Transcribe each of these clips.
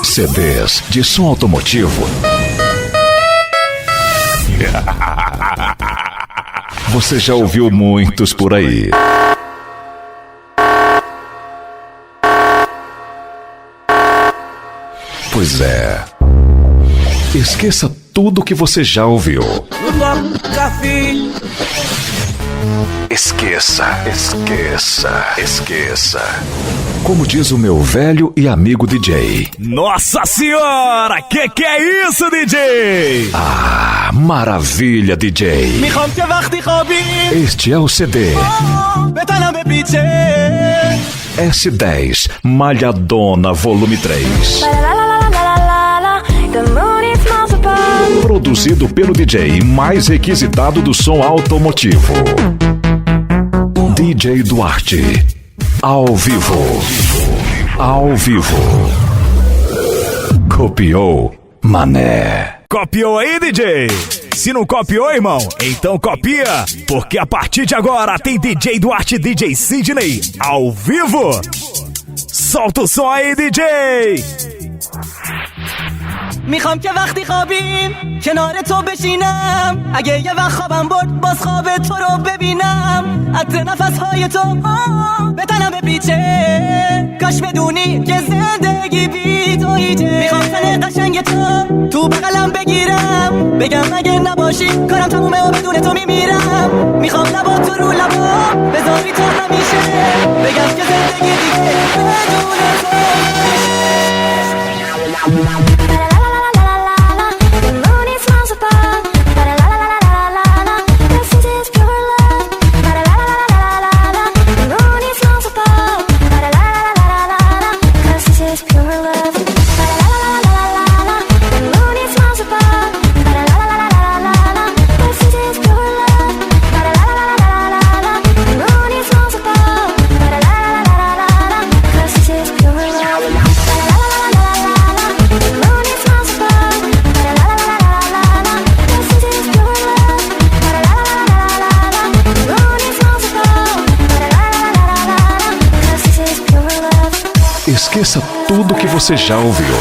CDs de som automotivo. Você já ouviu muitos por aí. Pois é. Esqueça tudo que você já ouviu. Esqueça. Como diz o meu velho e amigo DJ. Nossa senhora, que é isso, DJ? Ah, maravilha, DJ. Este é o CD S10 Malhadona Volume 3. Produzido pelo DJ mais requisitado do som automotivo, DJ Duarte. Ao vivo. Copiou, mané. Copiou aí, DJ? Se não copiou, irmão, então copia, porque a partir de agora tem DJ Duarte e DJ Sidney ao vivo. Solta o som aí, DJ. میخوام که وقتی خوابیم کنار تو بشینم، اگه یه وقت خوابم برد باز خواب تو رو ببینم، عطر نفسهای تو به تنم بپیچه، کاش بدونی که زندگی بی تو هیچه. میخوام تن قشنگ تو بغلم بگیرم، بگم اگه نباشی کارم تمومه و بدون تو میمیرم. میخوام لبا تو رو لبا بذاری تا همیشه، بگم که زندگی دیگه بدون تو Esqueça tudo que você já ouviu.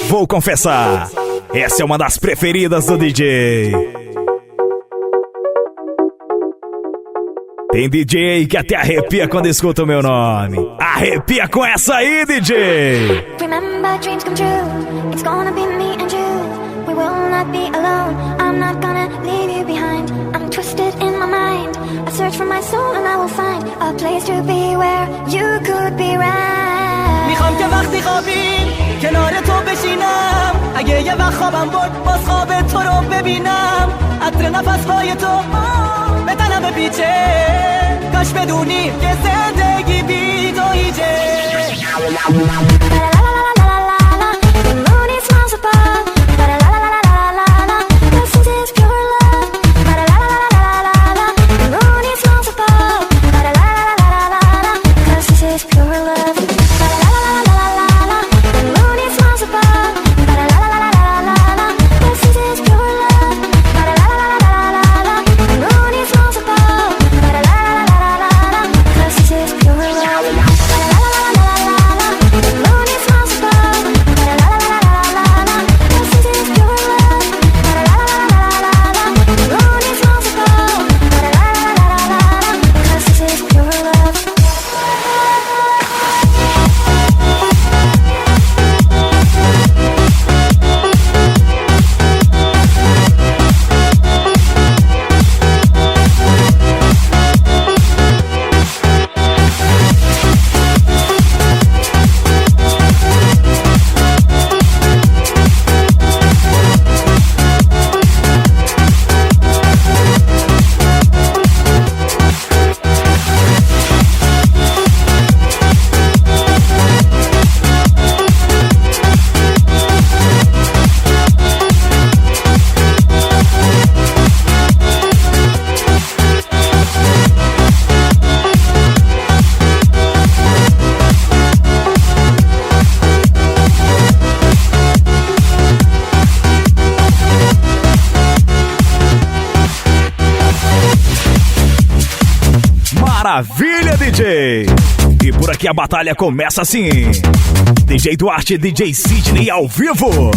Vou confessar, essa é uma das preferidas do DJ. Tem DJ que até arrepia quando escuta o meu nome. Arrepia com essa aí, DJ. Remember dreams come true. It's gonna be me and you. We will not be alone. I'm not gonna leave you behind. I'm twisted in my mind. I search for my soul and I will find a place to be where you could be right. میخوام که وقتی خوابیم کنار تو بشینم، اگه یه وقت خوابم برد باز خواب تو رو ببینم، عطر نفسهای تو به تنم بپیچه، کاش بدونی که زندگی بی تو هیچه. Maravilha, DJ! E por aqui a batalha começa assim. DJ Duarte e DJ Sidney ao vivo.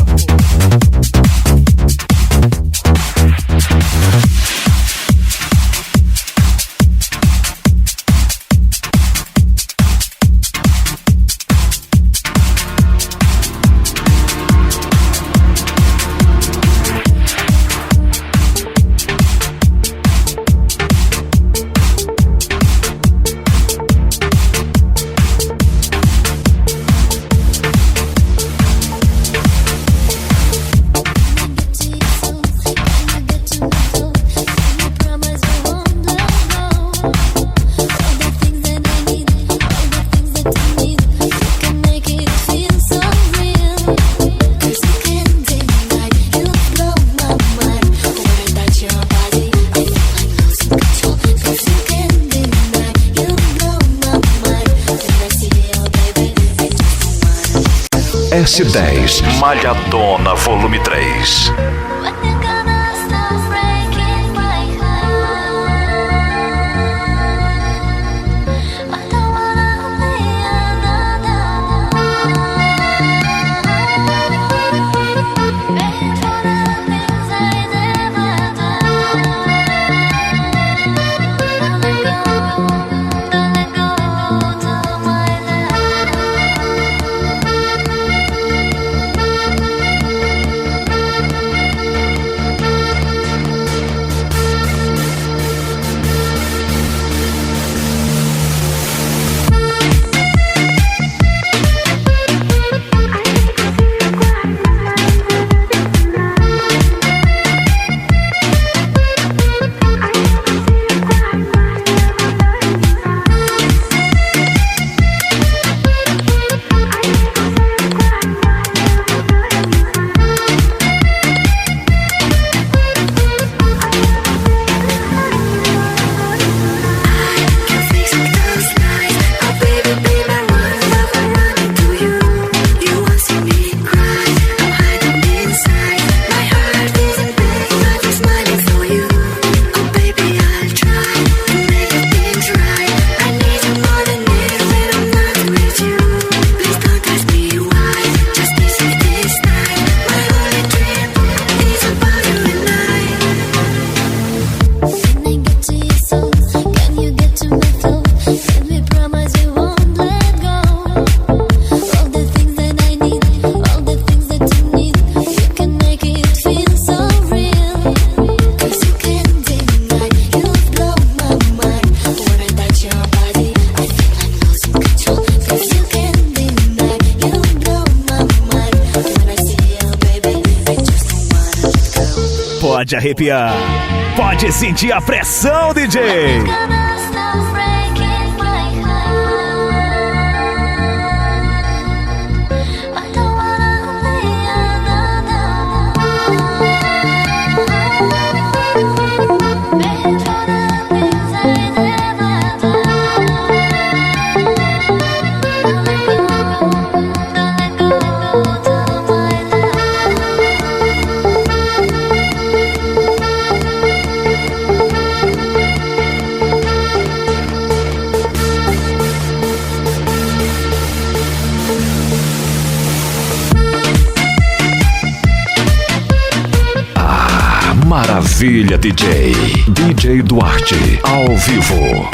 S10 Malhadona Volume 3. Pode arrepiar, pode sentir a pressão, DJ. Maravilha, DJ. DJ Duarte, ao vivo.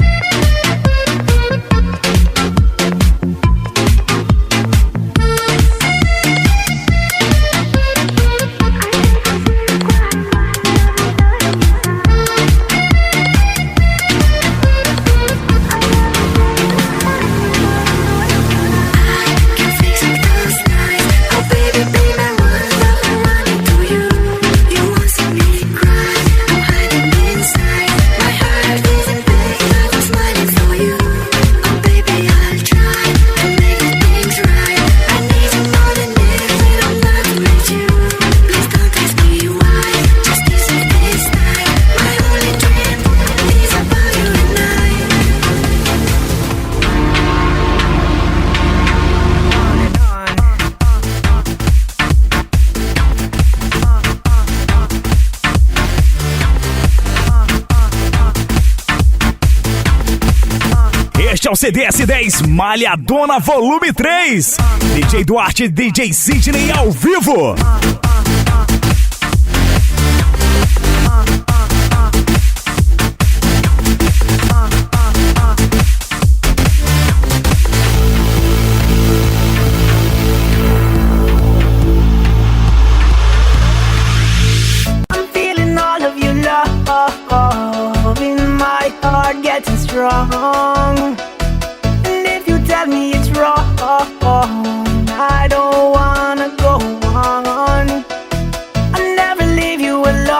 My heart isn't big, but it's é o CD S10 Malhadona Volume 3. DJ Duarte e DJ Sidney ao vivo. Getting strong, and if you tell me it's wrong, I don't wanna go on. I'll never leave you alone.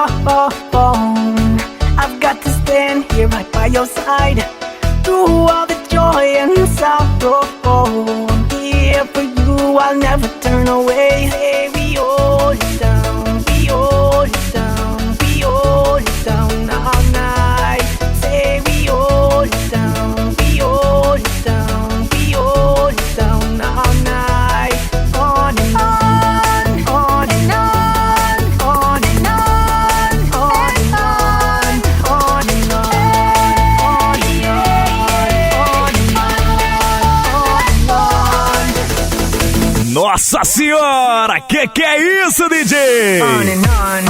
I've got to stand here right by your side through all the joy and sorrow. I'm here for you, I'll never turn away. Hey, we hold it down, we hold it down, we hold it down all night. Say we hold it down, we hold it down, we hold it down all night. On and on, on and on, on and on, on and on, on and on, on and on, on and on. Nossa senhora, que é isso, DJ? On and on.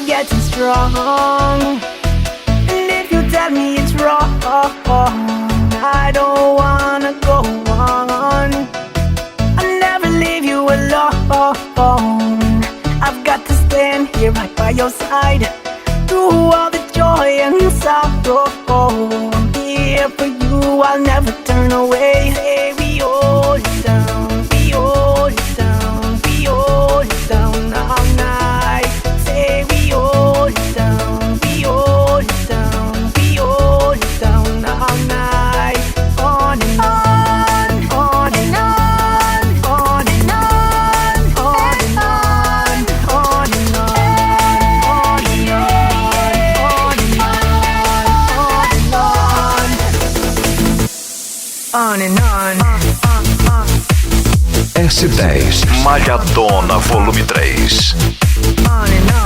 Getting strong, and if you tell me it's wrong, I don't wanna go on. I'll never leave you alone. I've got to stand here right by your side through all the joy and sorrow. I'm here for you, I'll never turn away. Hey, we hold it down, we hold it down, we hold it down all night. Say we hold it down, we hold it down, we hold it down all night. On and on, on and on, on and on, on and on, on and on, on and on, on and on, on. S10 Malhadona Volume 3. On and on.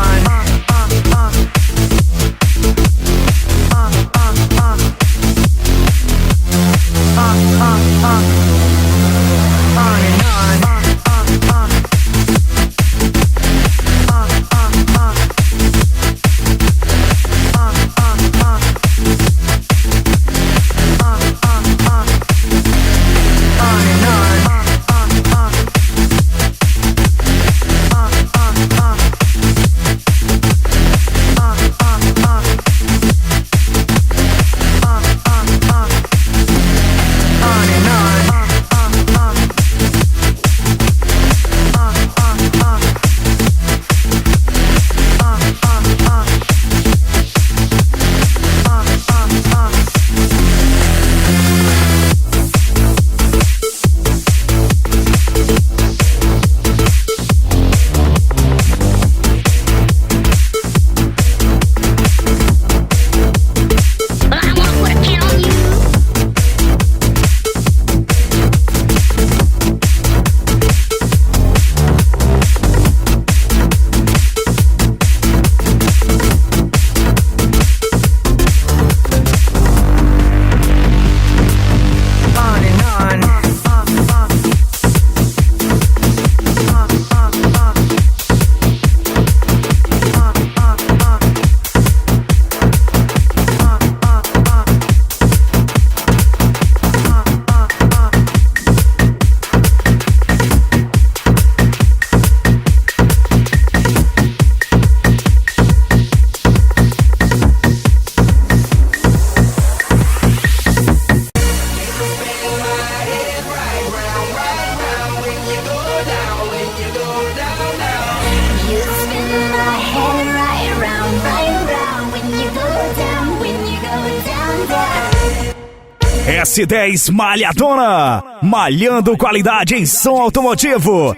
S10 Malhadona, malhando qualidade em som automotivo.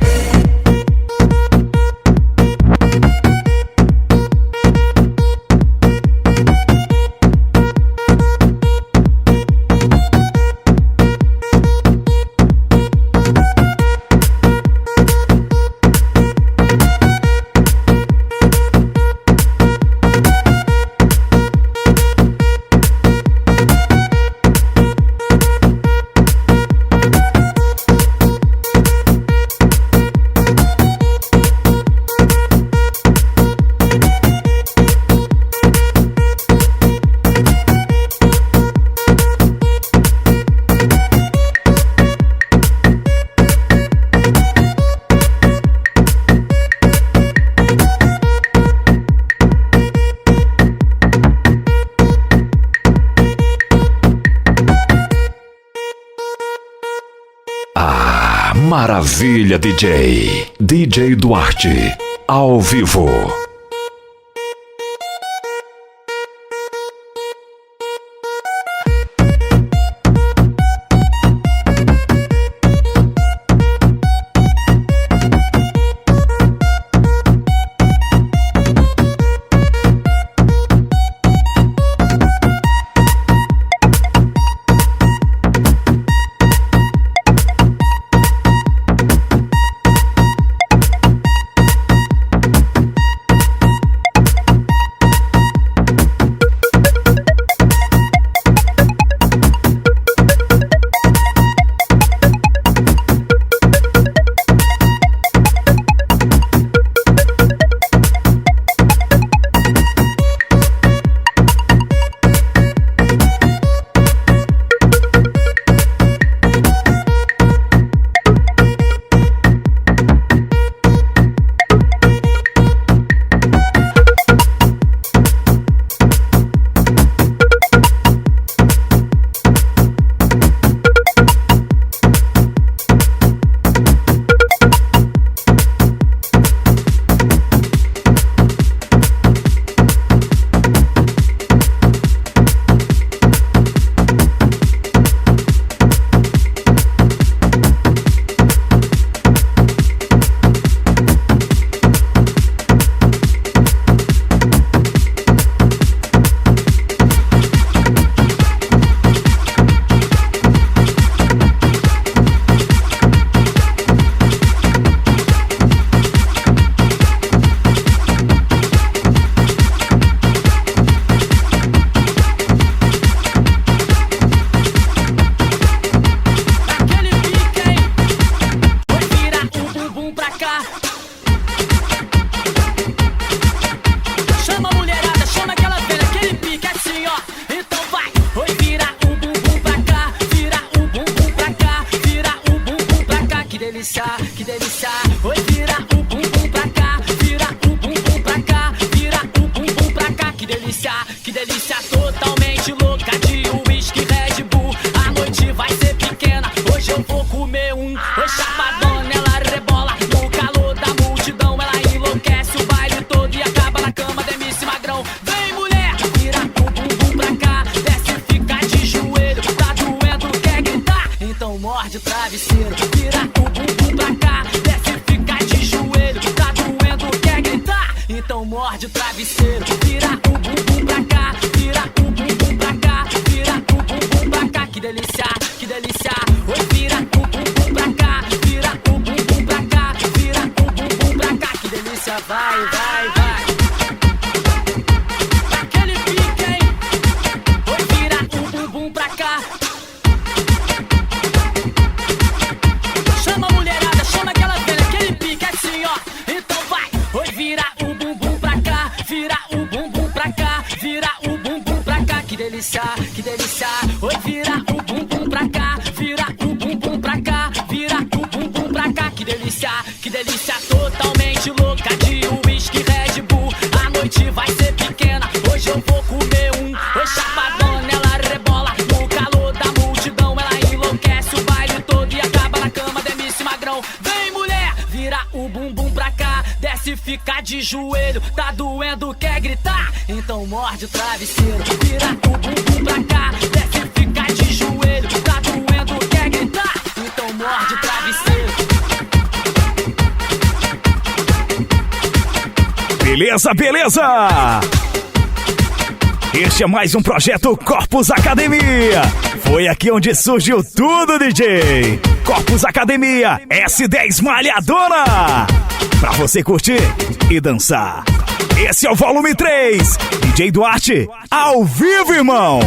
Maravilha, DJ. DJ Duarte, ao vivo. Fica de joelho, tá doendo, quer gritar? Então morde o travesseiro, vira o bumbum pra cá, desce, fica de joelho, Beleza, beleza! Este é mais um projeto Corpus Academia. Foi aqui onde surgiu tudo, DJ. Corpus Academia, S10 Malhadona. Pra você curtir e dançar. Esse é o volume 3. DJ Duarte, ao vivo, irmão.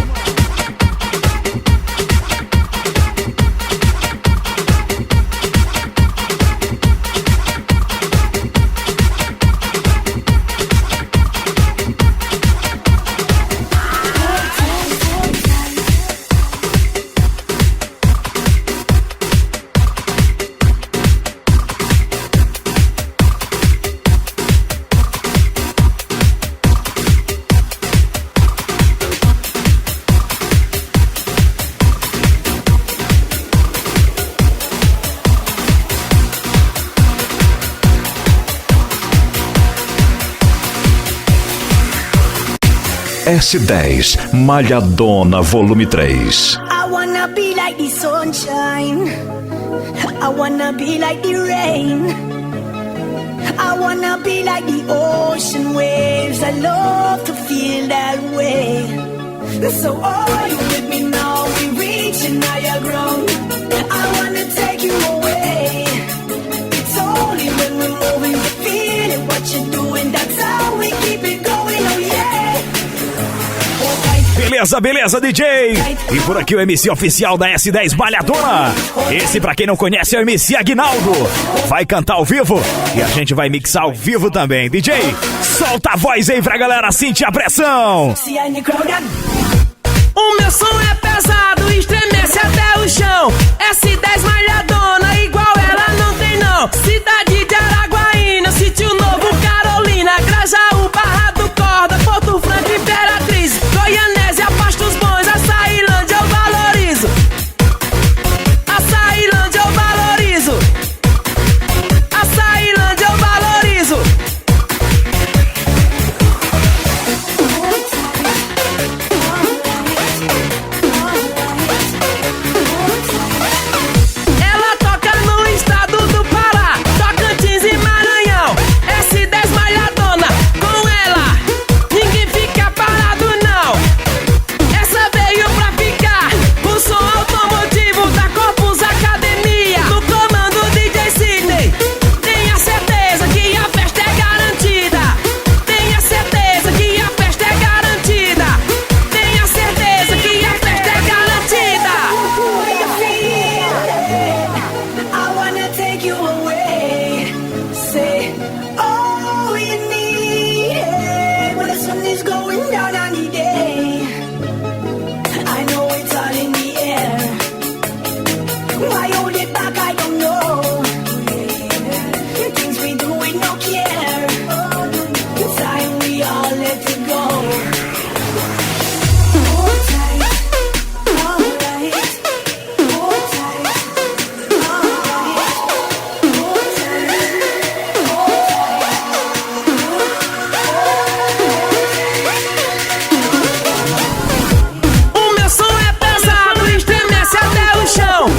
S10 Malhadona Volume 3. I wanna be like the sunshine, I wanna be like the rain, I wanna be like the ocean waves. I love to feel that way. So are you with me now? We reaching higher ground. I wanna take you away. It's only when we're moving, we feel it, what you're doing. That's how we keep it going, oh yeah. Beleza, beleza, DJ! E por aqui o MC oficial da S10 Malhadona. Esse, pra quem não conhece, é o MC Aguinaldo. Vai cantar ao vivo e a gente vai mixar ao vivo também. DJ, solta a voz aí pra galera sentir a pressão. O meu som é pesado, estremece até o chão. S10 Malhadona, igual ela não tem não. Cidade de Araguaína, Sítio Novo, Carolina, Grajaú, Barra do Corda, Porto Franco, Imperatriz, Goianésia, Pastos Bons, Açailândia eu valorizo. Açailândia eu valorizo. Açailândia eu valorizo. Ela toca no estado do Pará, Tocantins e Maranhão. S10 Malhadona, com ela ninguém fica parado não. Essa veio pra ficar, o som automotivo da Corpus Academia. No comando DJ Sidney, tenha certeza que a festa é garantida. Tenha certeza que a festa é garantida. Tenha certeza que a festa é garantida. I wanna take you away. Say all you need when the sun is going down on the day. I know it's all in the air. Why hold it back? I don't know. Things we do with no care. Time we all let it go. Hold tight, alright. Hold tight, alright. Hold O meu som é pesado, estremece até o chão.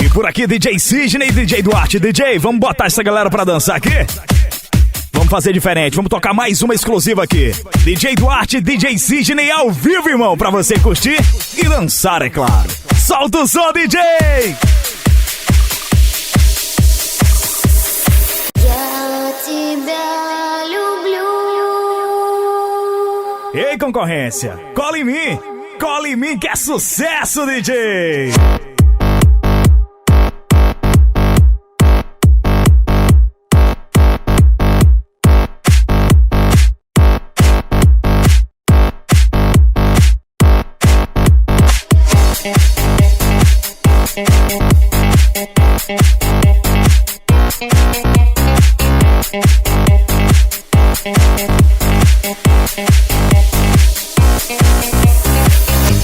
E por aqui, DJ Sidney e DJ Duarte. DJ, vamos botar essa galera pra dançar aqui? Vamos fazer diferente, vamos tocar mais uma exclusiva aqui. DJ Duarte, DJ Sidney ao vivo, irmão, pra você curtir e dançar, é claro. Solta o som, DJ! Я тебя люблю. Ei, concorrência, cola em mim que é sucesso, DJ!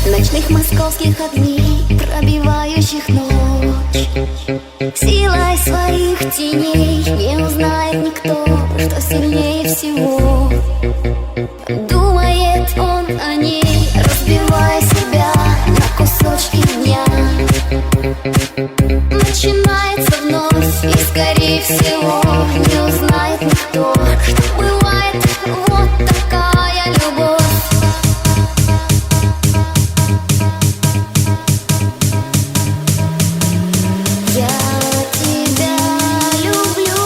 Ночных московских огней, пробивающих ночь, силой своих теней не узнает никто, что сильнее всего. Думает он о ней, разбивая себя на кусочки дня. Начинается вновь, и скорее всего не узнает никто, что бывает вот такая любовь. Я тебя люблю.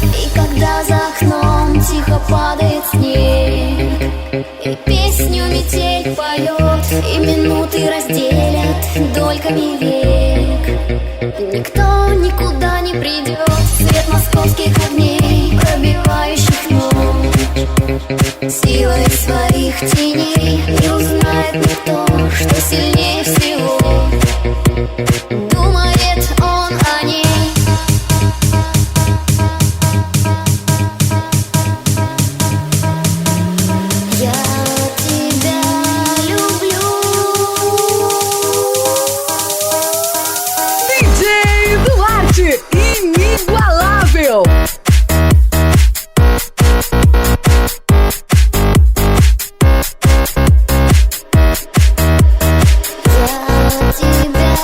И когда за окном тихо падает снег, и песню метель поет, и минуты разделят дольками век, никто никуда не придет. Свет московских огней, пробивающих ночь, силой своих теней не узнает никто, что сильнее всего. Думает он о ней. Я тебя люблю. DJ Duarte, inigualável. Я тебя.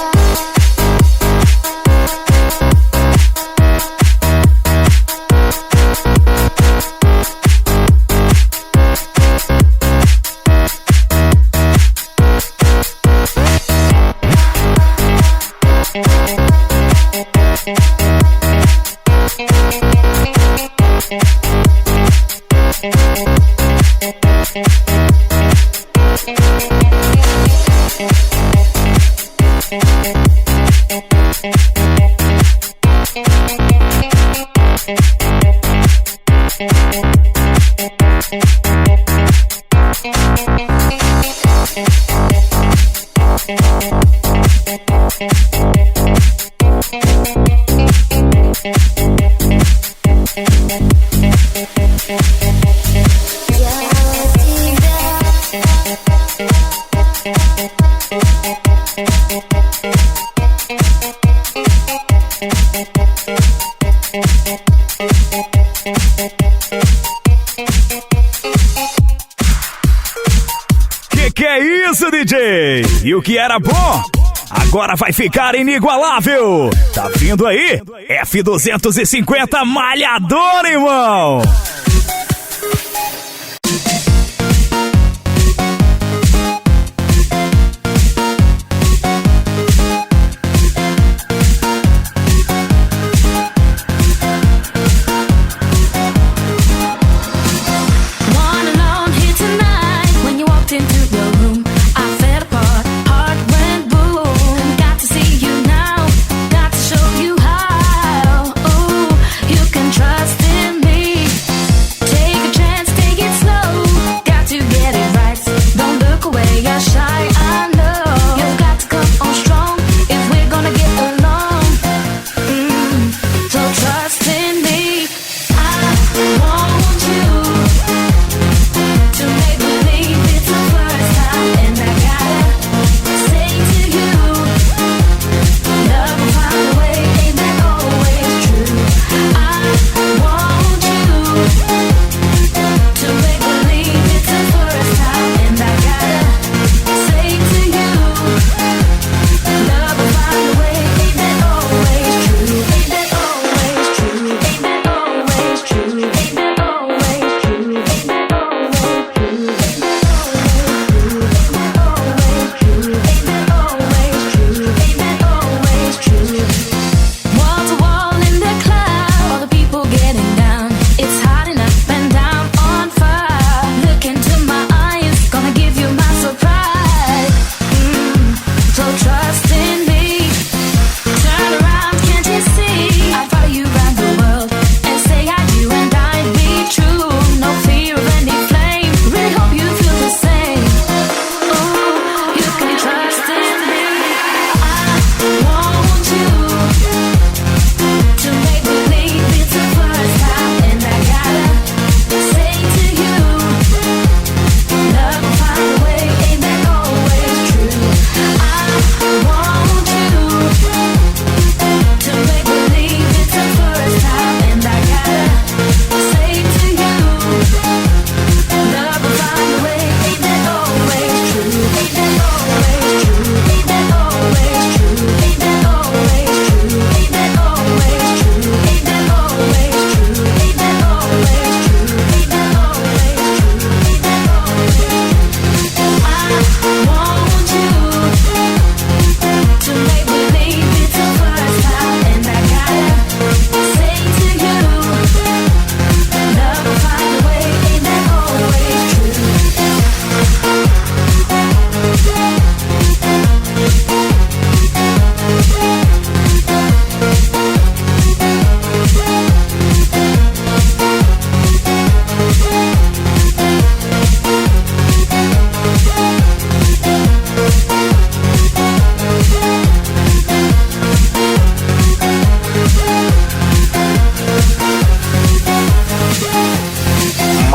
Que é isso, DJ? E o que era bom, agora vai ficar inigualável. Tá vindo aí? F250 Malhador, irmão.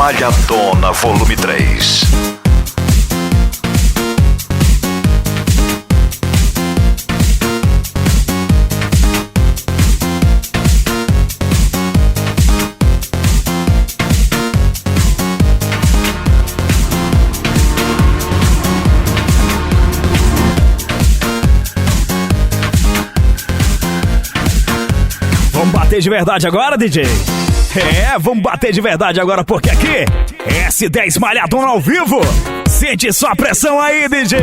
Malhadona Volume 3. Vamos bater de verdade agora, DJ? É, vamos bater de verdade agora, porque aqui S10 Malhadona ao vivo. Sente só a pressão aí, DJ.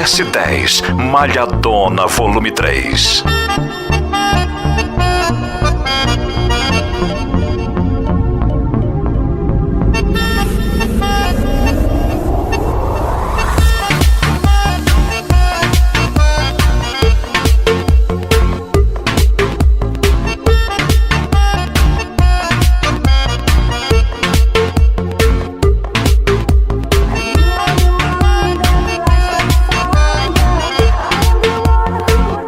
S10 Malhadona Volume 3.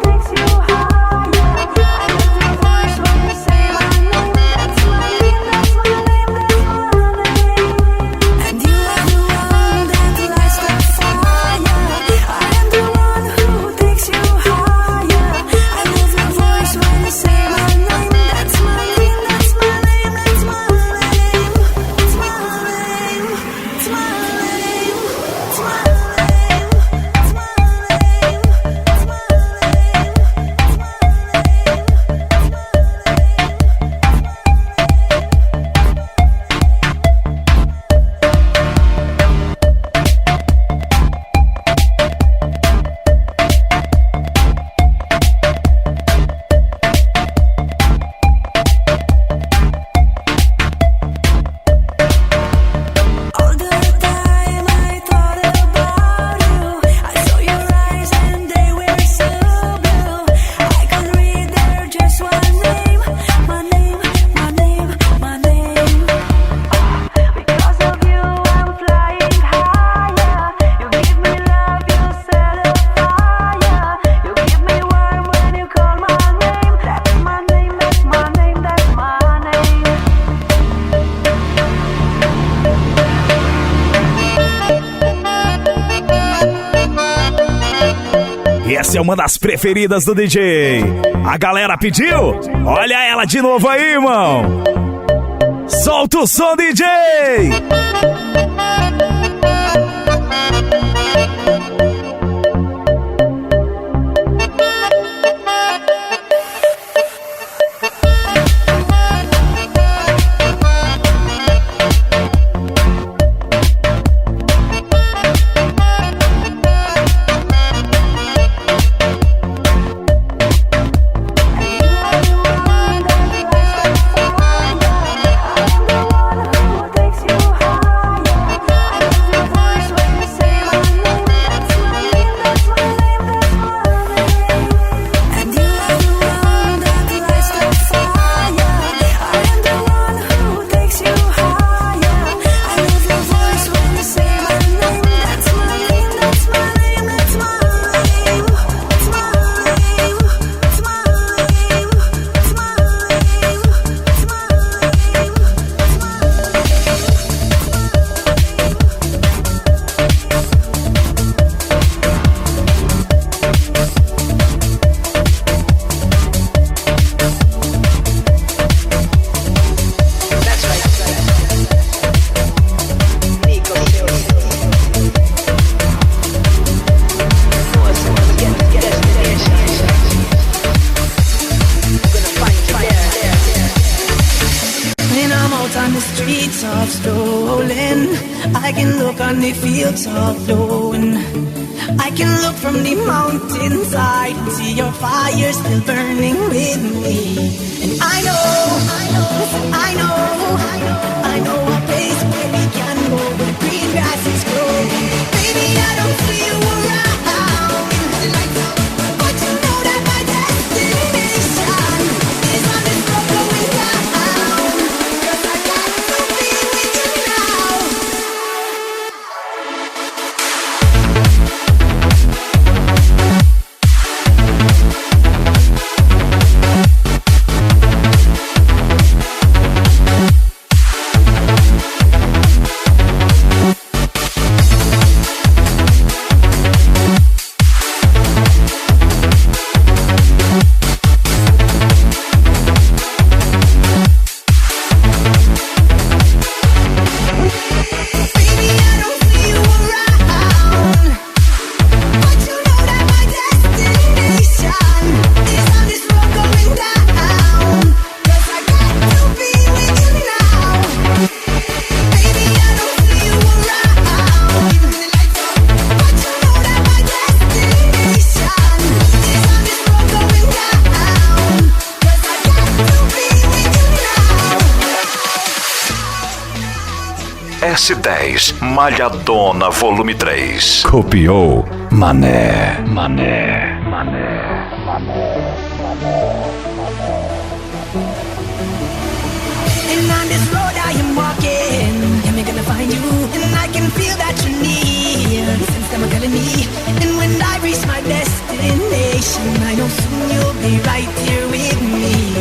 Takes you high. Essa é uma das preferidas do DJ. A galera pediu? Olha ela de novo aí, irmão. Solta o som, DJ! S10 Malhadona Volume 3. Copiou Mané. Mané. Mané. Mané. And on this road I am walking, am I gonna find you? And I can feel that you're near, since I'm calling me. And when I reach my destination, I know soon you'll be right here with me.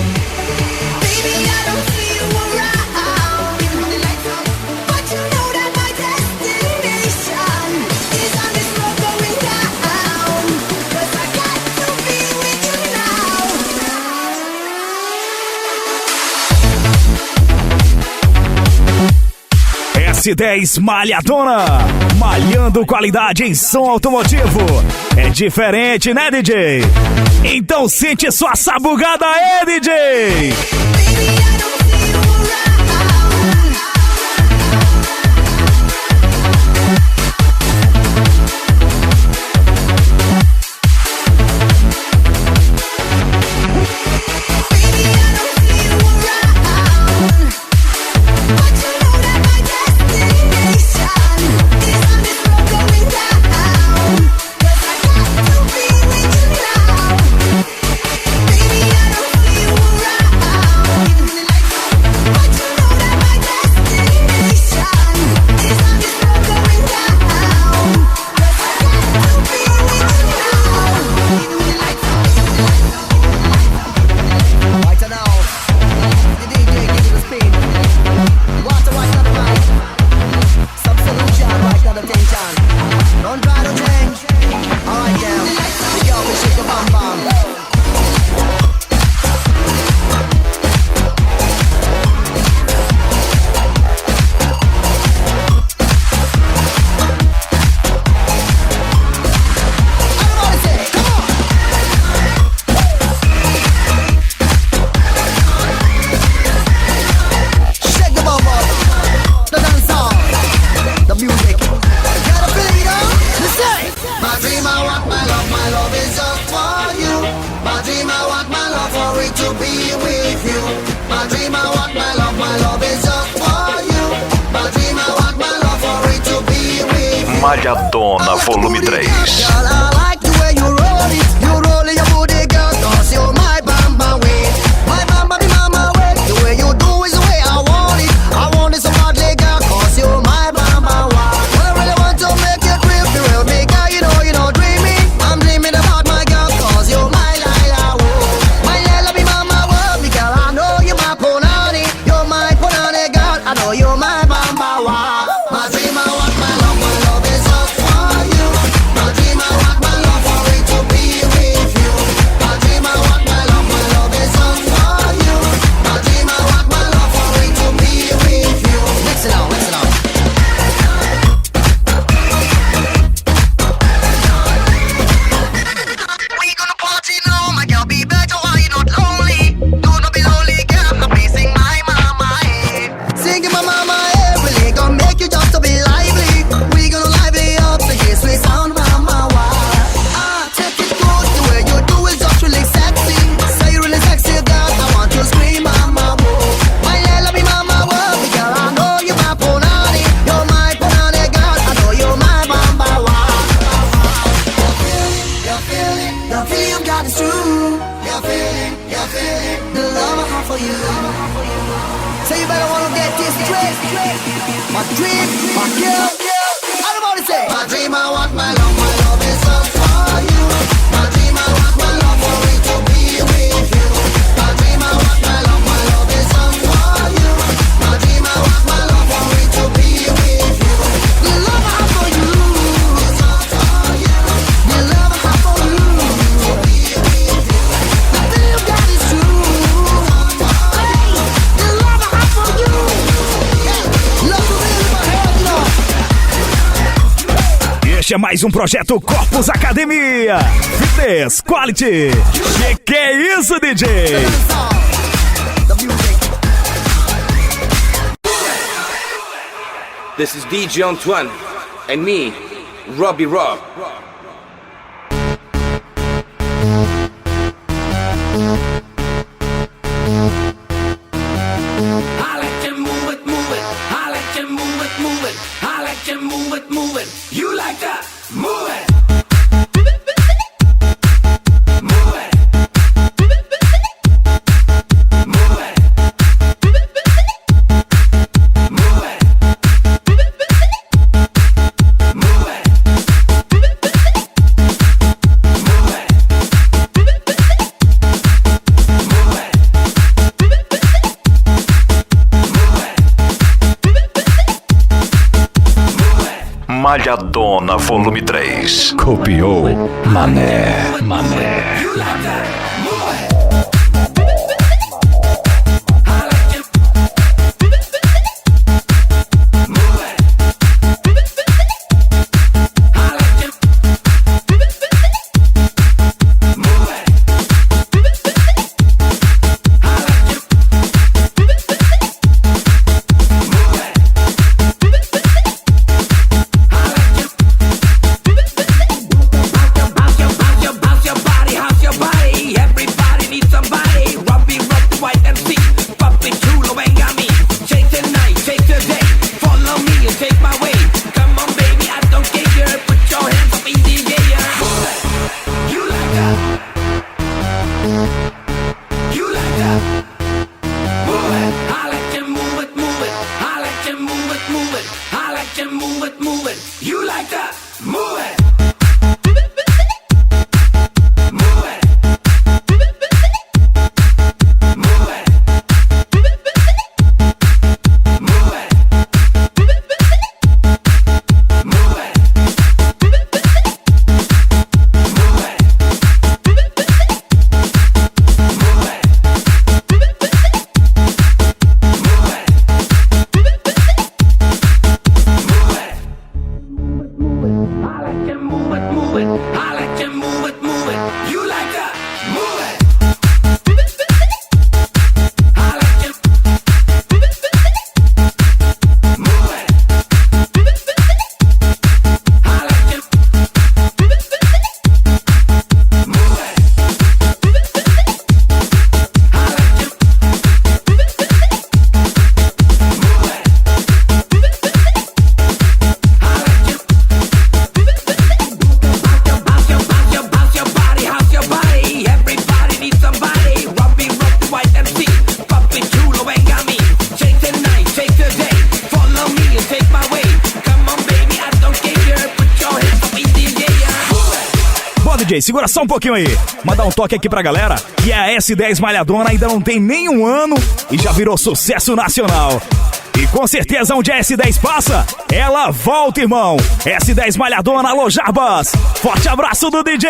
Baby, I don't see you around, even the lights out, but you know that my destination is on this road going down, 'cause I got to be with you now. S10 Malhadona, malhando qualidade em som automotivo. É diferente, né, DJ? Então sente sua sabugada aí, DJ! Baby, I don't feel around. Malhadona Volume 3. Girl, I like the way you roll it. You roll your booty, girl, 'cause you're my bamba way. My bamba be mama way. The way you do is the way I want it. I want it so badly, girl, 'cause you're my bamba way. Well, I really want to make you trip the real me, girl. You know, dreaming. I'm dreaming about my girl, 'cause you're my Lila, whoa. My Lila be mama, whoa. Me girl, I know you're my punani. You're my punani, girl. I know you're my bamba way. My dream, I want my love is just for you. My dream, I want my love for it to be with you. My dream, I want my love is just for you. My dream, I want my love for it to be with you. Mix it out, mix it out. We gonna party now, my girl, be better while you're not lonely. Do not be lonely, girl, I'm missing my mama, eh. Singing my mama, eh, really gonna make you just to be lively. We gonna lively up the yes, we sound mama, wow. Take it good, the way you do is just really sexy. Say you really sexy, girl, I want to scream mama, whoa. My Lila be mama, whoa, girl, I know you're my punani. You're my punani, girl, I know you're my bamba, wow. You're feeling, the feeling you got is true. You're feeling, the love I have for you. So you better wanna get this straight. My dream, my girl. Everybody say, my dream, I want my love is just for you. My dream, I want my love for it to be with you. My dream, I want my love is just for you. My dream, I want my love for it to be with you. The love I have for you is just for you. The love I have for you to be with you. The thing you got is true. Hey, the love I have for you. Love to be in my head, you know. Este é mais um projeto Corpus Academia. Fitness Quality. Que é isso, DJ? The music. This is DJ Antoine and me, Robbie Rob. I like to move it, move it. I like to move it, move it. I like to move it, move it. You like to move it. Move it. Move it. Move it. Move it. Malhadona Volume 3. Copiou, mané. You like that? Move it. I like DJ, segura só um pouquinho aí. Mandar um toque aqui pra galera. E a S10 Malhadona ainda não tem nenhum ano e já virou sucesso nacional. E com certeza onde a S10 passa, ela volta, irmão. S10 Malhadona, alô Jarbas. Forte abraço do DJ.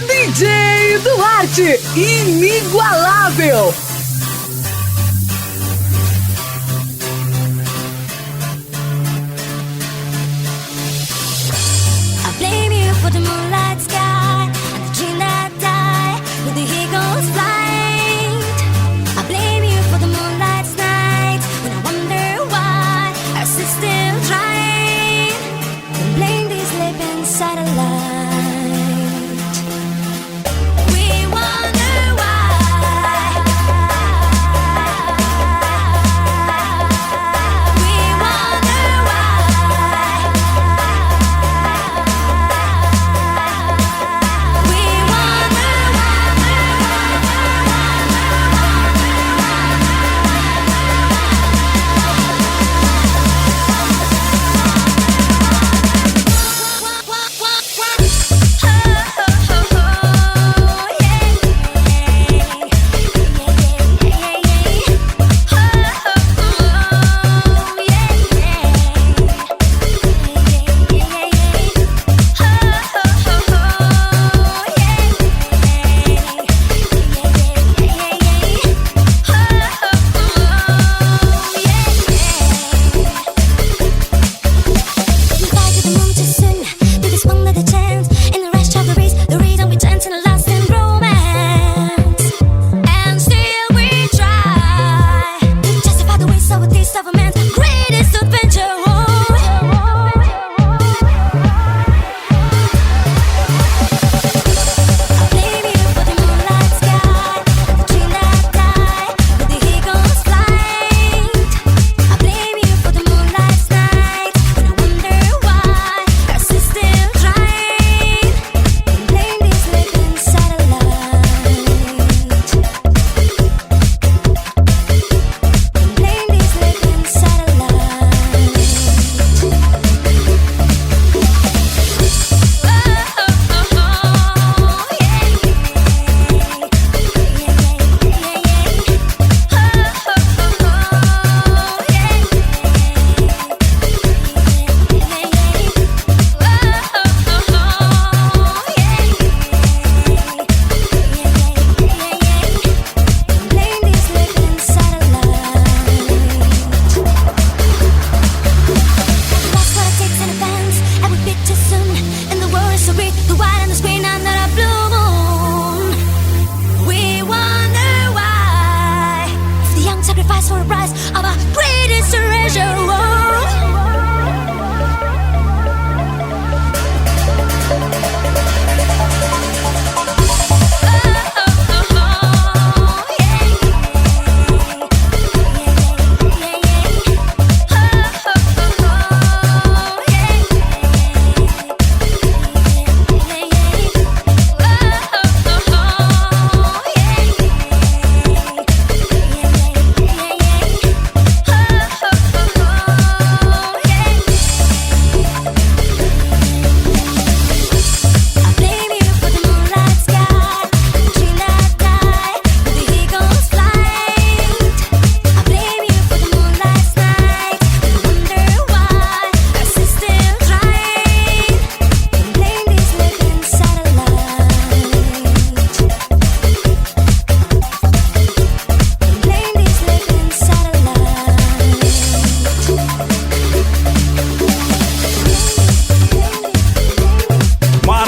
DJ Duarte, inigualável! I blame you for the moonlight sky and the dream that died with the eagle's flight. I blame you for the moonlight nights when I wonder why our system tried. And blame this living satellite. We wonder why. We wonder why. We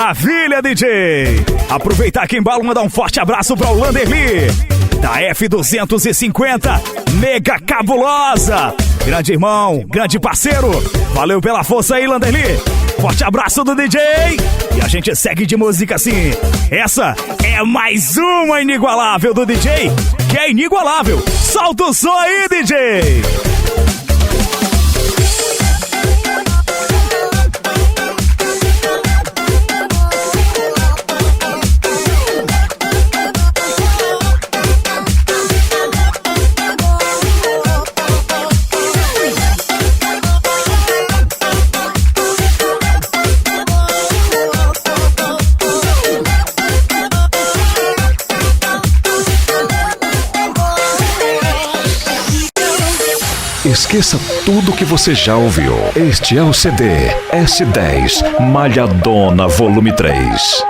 Maravilha, DJ! Aproveitar que embalo, mandar um forte abraço para o Landerli. da F250, Mega Cabulosa. Grande irmão, grande parceiro. Valeu pela força aí, Landerli. Forte abraço do DJ. E a gente segue de música assim. Essa é mais uma inigualável do DJ, que é inigualável. Solta o som aí, DJ. Esqueça tudo que você já ouviu. Este é o CD S10 Malhadona Volume 3.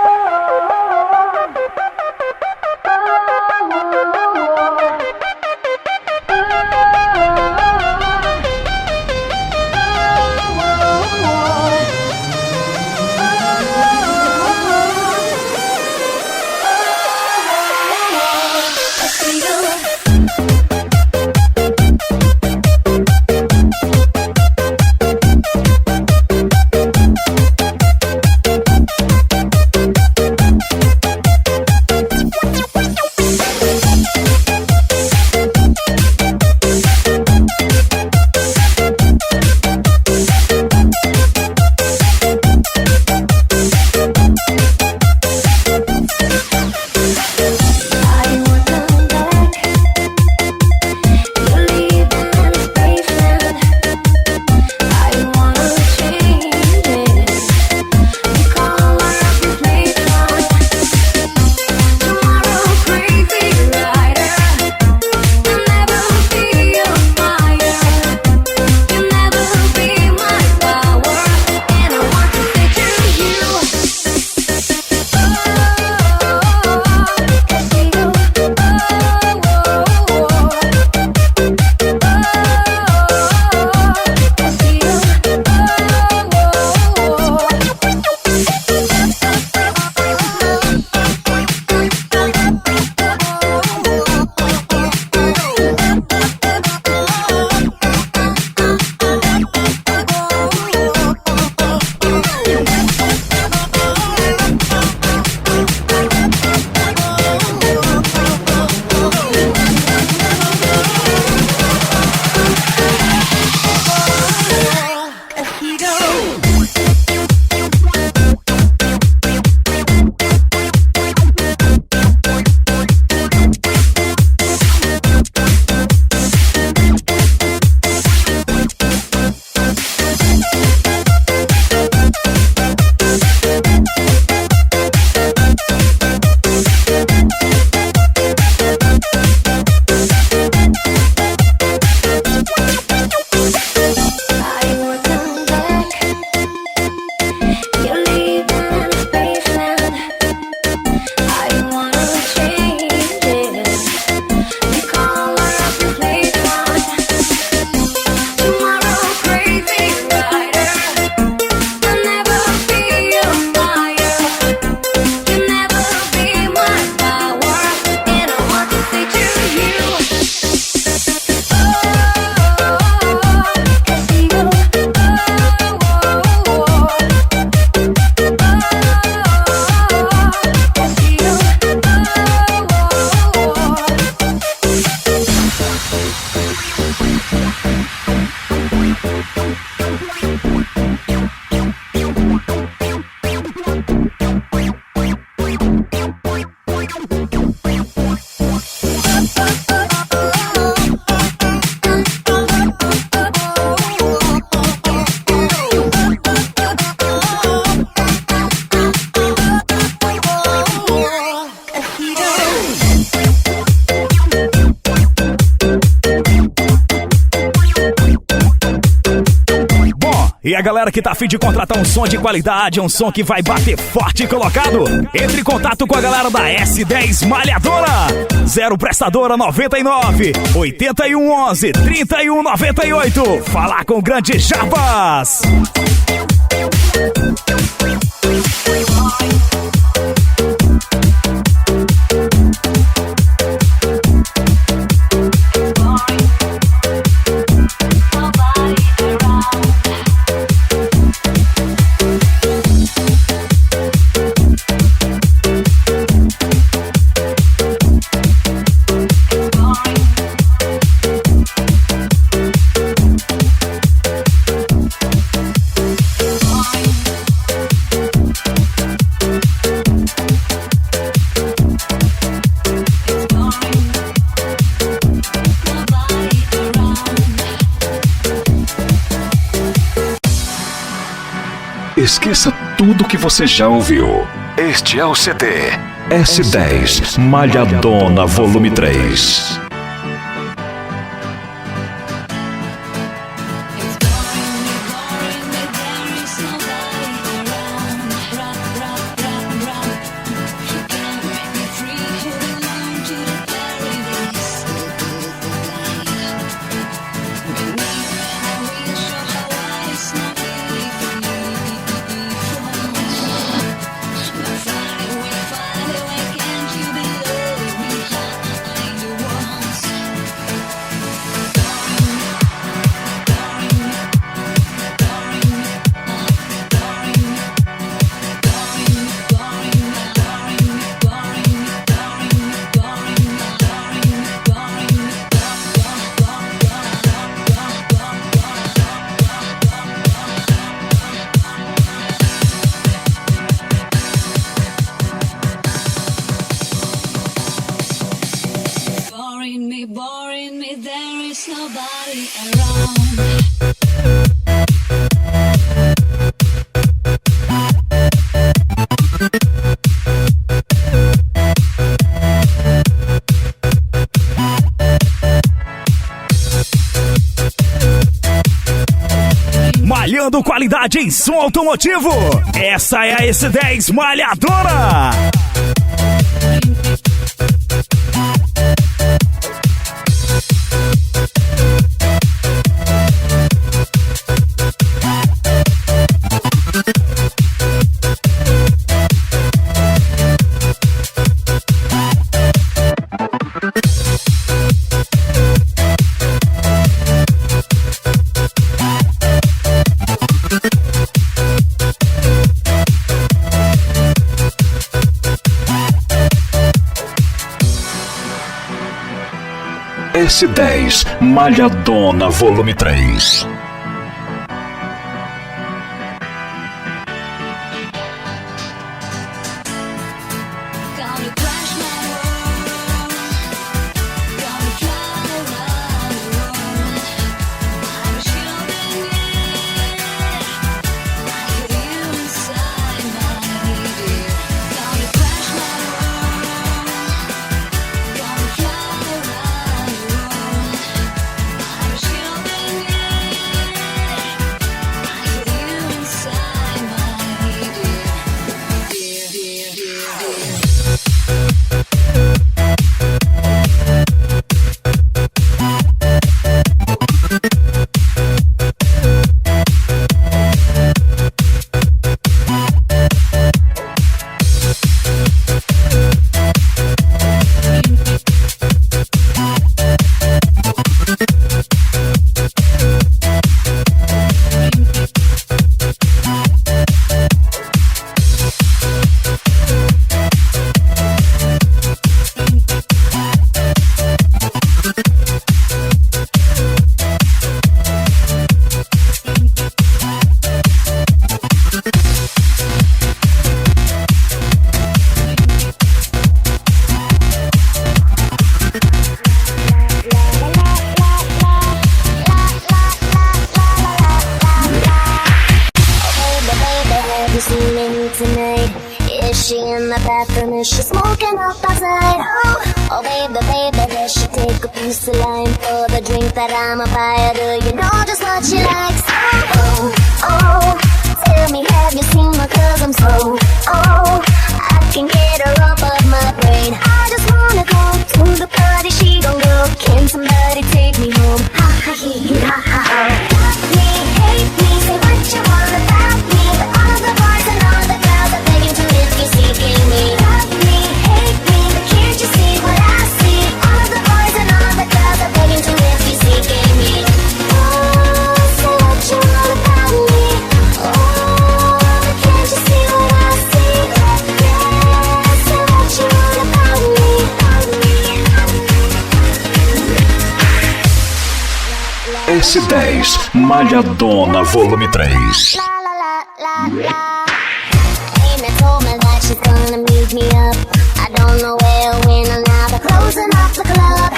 E a galera que tá a fim de contratar um som de qualidade, um som que vai bater forte e colocado, entre em contato com a galera da S10 Malhadora. 0 prestadora 99 8111 3198. Falar com o grande Jarbas. Esqueça tudo que você já ouviu. Este é o CD S10 Malhadona Volume 3. Boring me, there is nobody around. Malhando qualidade em som automotivo. Essa é a S10 Malhadora. S10 Malhadona Volume 3. Is she smoking up outside? Oh baby, baby, does she take a piece of lime for the drink that I'ma buy her? Do you know just what she likes? Oh, oh, tell me, have you seen her? 'Cause I'm so, oh, I can get her off of my brain. I just wanna go to the party, she gon' go. Can somebody take me home? Ha ha hee ha ha ha. Love me, hate me, say what you want about me, but all the boys and all the girls are begging to if you're seeking me. Love me, hate me, but can't you see what I see? All the boys and all the girls are begging to if you're seeking me. Oh, say what you want about me. Oh, but can't you see what I see? Yeah, say what you want about me. S10 Malhadona Volume 3. Amy told me that she's gonna meet me up. I don't know where, when, or now, but closing up the club.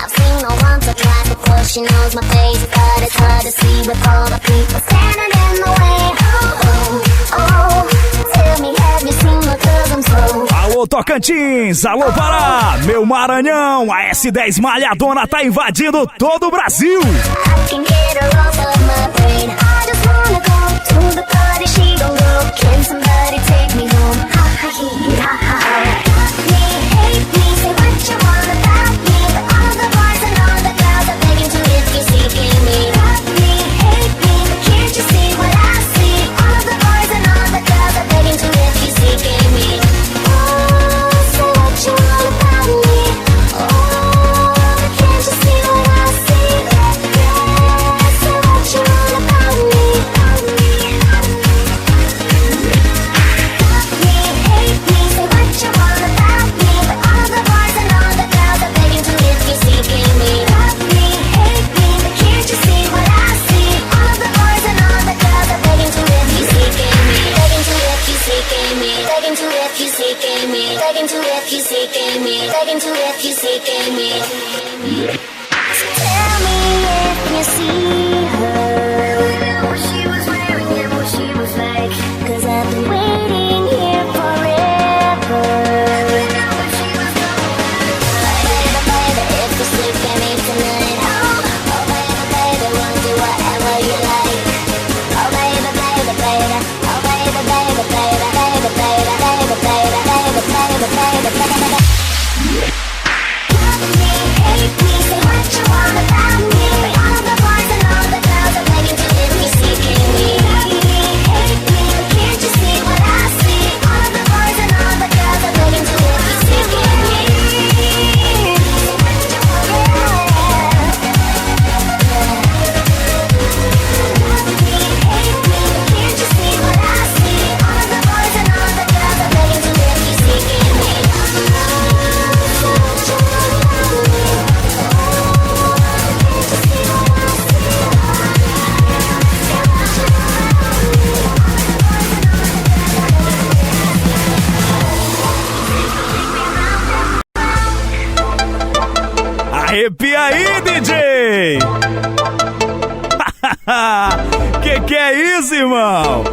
I've seen her once or twice before, she knows my face, but it's hard to see with all the people standing in the way. Alô Tocantins, alô Pará, meu Maranhão, a S10 Malhadona tá invadindo todo o Brasil. Arrepia aí, DJ! que é isso, irmão?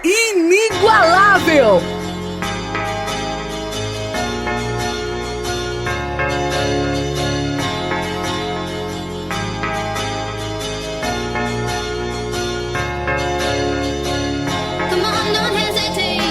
Inigualável! Hesitate.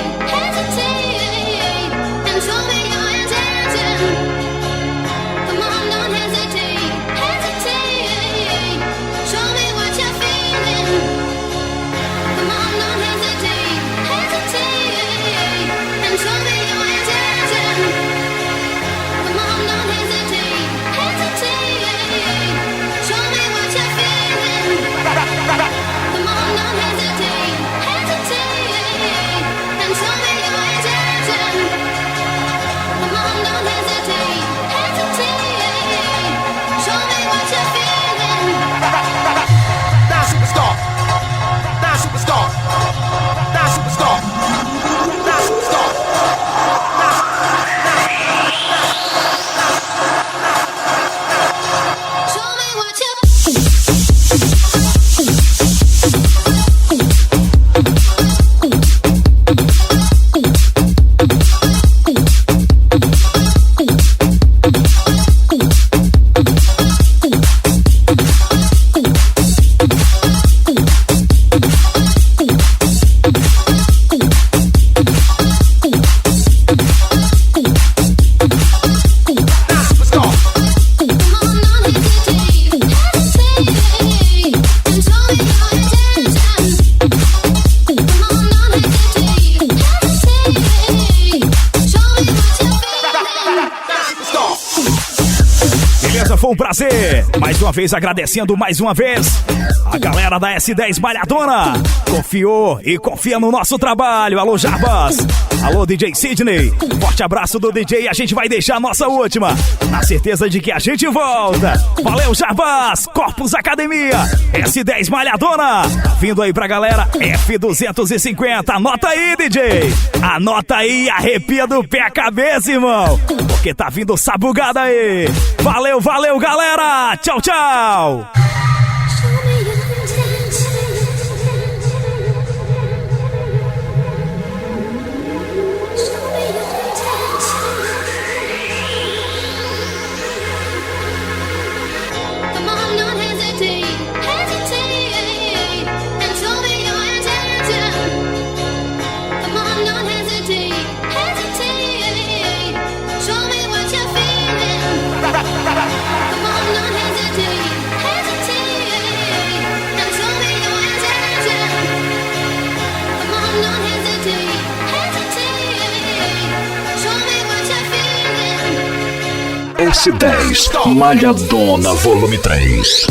foi um prazer. Mais uma vez agradecendo mais uma vez a galera da S10 Malhadona. Confiou e confia no nosso trabalho. Alô, Jarbas. Alô, DJ Sidney. Forte abraço do DJ e a gente vai deixar a nossa última, na certeza de que a gente volta. Valeu, Jarbas. Corpus Academia. S10 Malhadona. Vindo aí pra galera. F250. Anota aí, DJ. Anota aí e arrepia do pé a cabeça, irmão. Porque tá vindo sabugada aí. Valeu, valeu, galera. Tchau, tchau. S10 Malhadona Volume 3.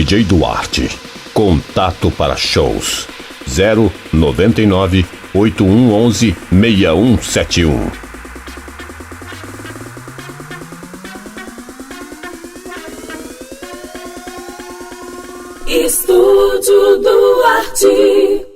DJ Duarte. Contato para shows 099 8111 6171. Estúdio Duarte.